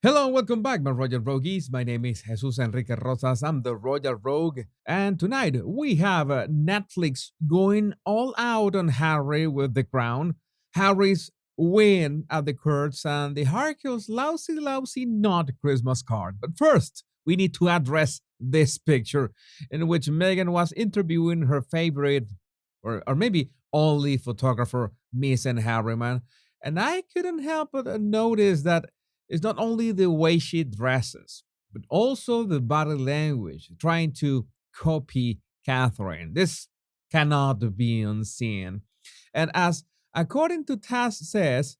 Hello and welcome back, my Royal Rogues. My name is Jesus Enrique Rosas. I'm the Royal Rogue. And tonight we have Netflix going all out on Harry with the crown, Harry's win at the courts, and the Harkles lousy not Christmas card. But first, we need to address this picture in which Meghan was interviewing her favorite, or maybe only photographer, Miss and Harriman. And I couldn't help but notice that it's not only the way she dresses, but also the body language, trying to copy Catherine. This cannot be unseen. And as according to Tass says,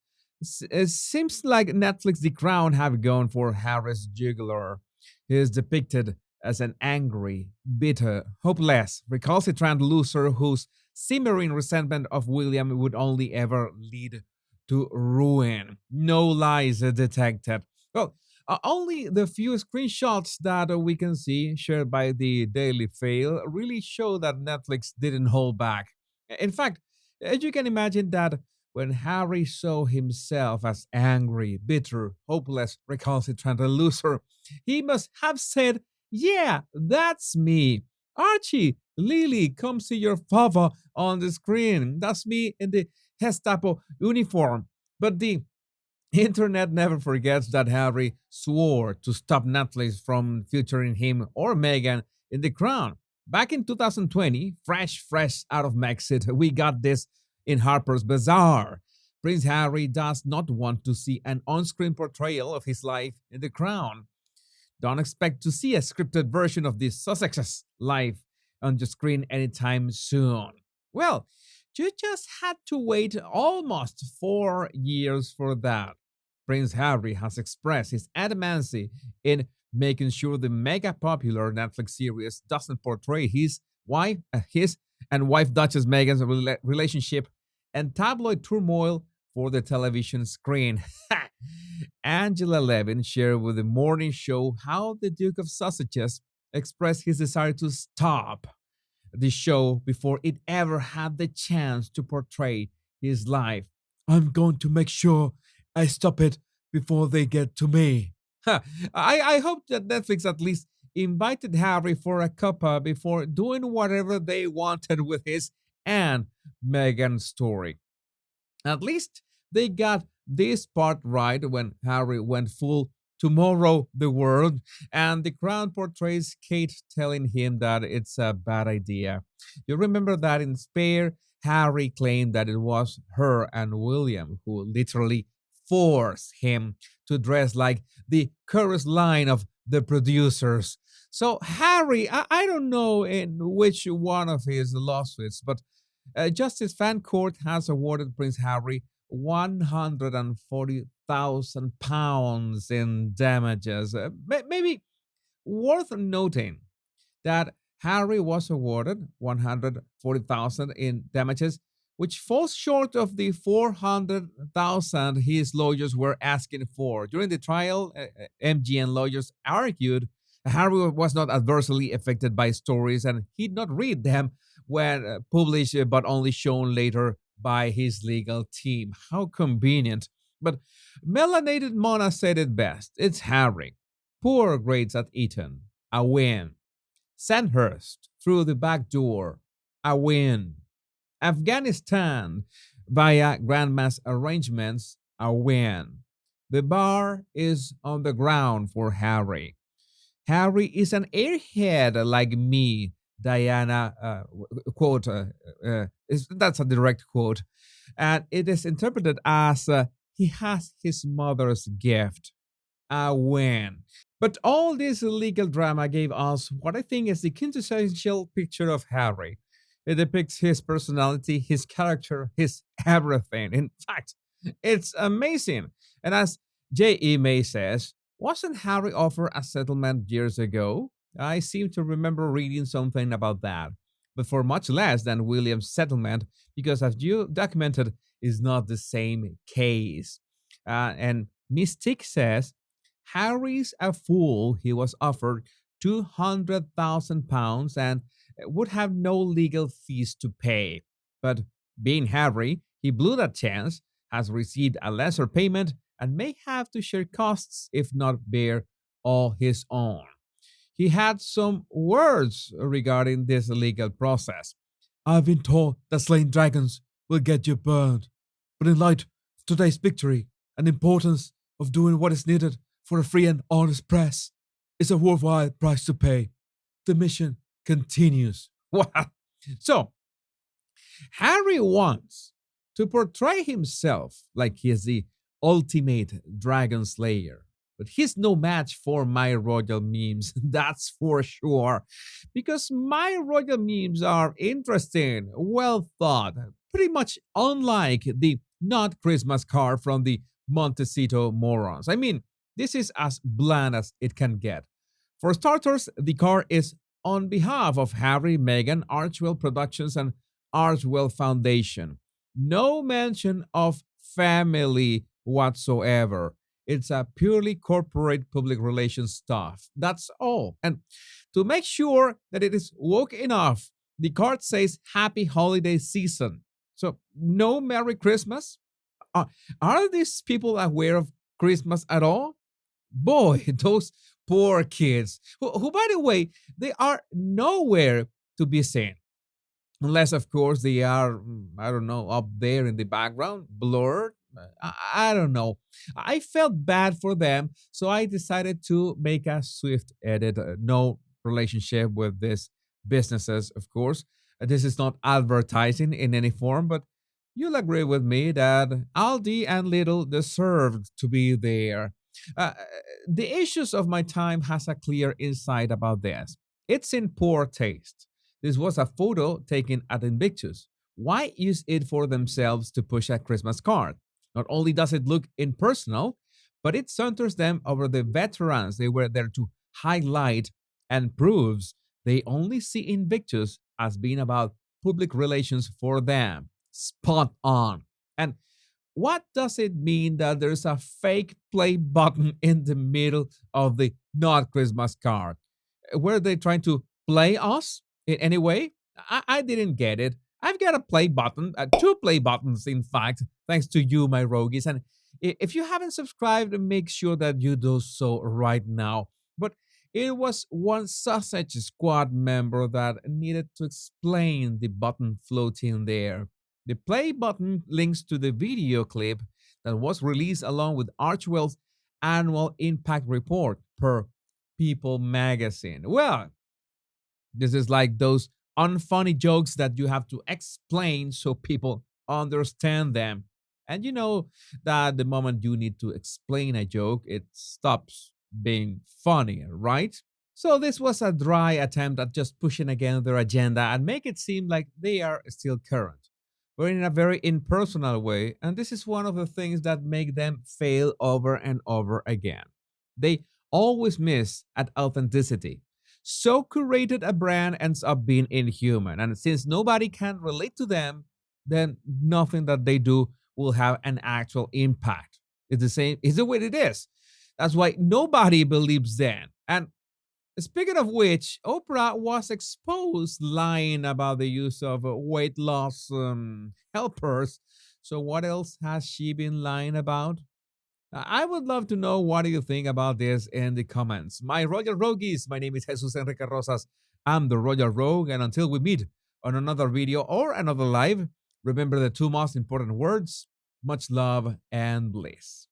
it seems like Netflix The Crown have gone for Harris Juggler. He is depicted as an angry, bitter, hopeless, recalcitrant loser whose simmering resentment of William would only ever lead to ruin. No lies detected. Well, only the few screenshots that we can see shared by the Daily Fail really show that Netflix didn't hold back. In fact, as you can imagine that when Harry saw himself as angry, bitter, hopeless, recalcitrant, and loser, he must have said, "Yeah, that's me. Archie, Lily, come see your father on the screen. That's me in the Gestapo uniform." But the internet never forgets that Harry swore to stop Netflix from featuring him or Meghan in The Crown. Back in 2020, fresh out of Brexit, we got this in Harper's Bazaar. Prince Harry does not want to see an on screen portrayal of his life in The Crown. Don't expect to see a scripted version of the Sussex's life on the screen anytime soon. Well, you just had to wait almost 4 years for that. Prince Harry has expressed his adamancy in making sure the mega popular Netflix series doesn't portray his and wife Duchess Meghan's relationship and tabloid turmoil for the television screen. Angela Levin shared with the morning show how the Duke of Sussex expressed his desire to stop the show before it ever had the chance to portray his life. "I'm going to make sure I stop it before they get to me." I hope that Netflix at least invited Harry for a cuppa before doing whatever they wanted with his and Meghan's story. At least they got this part right when Harry went full tomorrow the world, and the crown portrays Kate telling him that it's a bad idea. You remember that in Spare, Harry claimed that it was her and William who literally forced him to dress like the chorus line of the producers. So Harry, I don't know in which one of his lawsuits, but Justice Fan Court has awarded Prince Harry £140,000 in damages. Maybe worth noting that Harry was awarded 140,000 in damages, which falls short of the 400,000 his lawyers were asking for. During the trial, MGN lawyers argued Harry was not adversely affected by stories and he'd not read them when published but only shown later by his legal team. How convenient. But Melanated Mona said it best. It's Harry. Poor grades at Eton. A win. Sandhurst through the back door. A win. Afghanistan via grandma's arrangements. A win. The bar is on the ground for Harry. Harry is an airhead like me, Diana quote. That's a direct quote. And it is interpreted as he has his mother's gift. A win. But all this legal drama gave us what I think is the quintessential picture of Harry. It depicts his personality, his character, his everything. In fact, it's amazing. And as J.E. May says, wasn't Harry offered a settlement years ago? I seem to remember reading something about that, but for much less than William's settlement, because as you documented, is not the same case. And Mystique says Harry's a fool. He was offered £200,000 and would have no legal fees to pay. But being Harry, he blew that chance, has received a lesser payment, and may have to share costs if not bear all his own. He had some words regarding this legal process. I've been told that slaying dragons will get you burned, but in light of today's victory and the importance of doing what is needed for a free and honest press, it's a worthwhile price to pay. The mission continues. What? So, Harry wants to portray himself like he is the ultimate dragon slayer. But he's no match for my royal memes, that's for sure. Because my royal memes are interesting, well thought, pretty much unlike the not Christmas card from the Montecito morons. I mean, this is as bland as it can get. For starters, the card is on behalf of Harry, Meghan, Archwell Productions, and Archwell Foundation. No mention of family whatsoever. It's a purely corporate public relations stuff. That's all. And to make sure that it is woke enough, the card says Happy Holiday Season. So, no Merry Christmas? Uh, are these people aware of Christmas at all? Boy, those poor kids, who, by the way, they are nowhere to be seen. Unless, of course, they are, I don't know, up there in the background, blurred. I don't know. I felt bad for them, so I decided to make a swift edit. No relationship with these businesses, of course. This is not advertising in any form, but you'll agree with me that Aldi and Lidl deserved to be there. Uh, the issues of my time has a clear insight about this. It's in poor taste. This was a photo taken at Invictus. Why use it for themselves to push a Christmas card? Not only does it look impersonal, but it centers them over the veterans they were there to highlight and proves they only see Invictus as being about public relations for them. Spot on. And what does it mean that there's a fake play button in the middle of the not Christmas card? Were they trying to play us in any way? I didn't get it. I've got a play button, two play buttons, in fact, thanks to you, my rogues. And if you haven't subscribed, make sure that you do so right now. But it was one Sausage Squad member that needed to explain the button floating there. The play button links to the video clip that was released along with Archwell's annual impact report per People magazine. Well, this is like those unfunny jokes that you have to explain so people understand them. And you know that the moment you need to explain a joke, it stops being funny, right? So this was a dry attempt at just pushing again their agenda and make it seem like they are still current, but in a very impersonal way. And this is one of the things that make them fail over and over again. They always miss at authenticity. So curated a brand ends up being inhuman. And since nobody can relate to them, then nothing that they do will have an actual impact. It's the same, it's the way it is. That's why nobody believes them. And speaking of which, Oprah was exposed lying about the use of weight loss helpers. So, what else has she been lying about? I would love to know what do you think about this in the comments. My Royal Rogues, my name is Jesus Enrique Rosas. I'm the Royal Rogue, and until we meet on another video or another live, remember the two most important words: much love and bliss.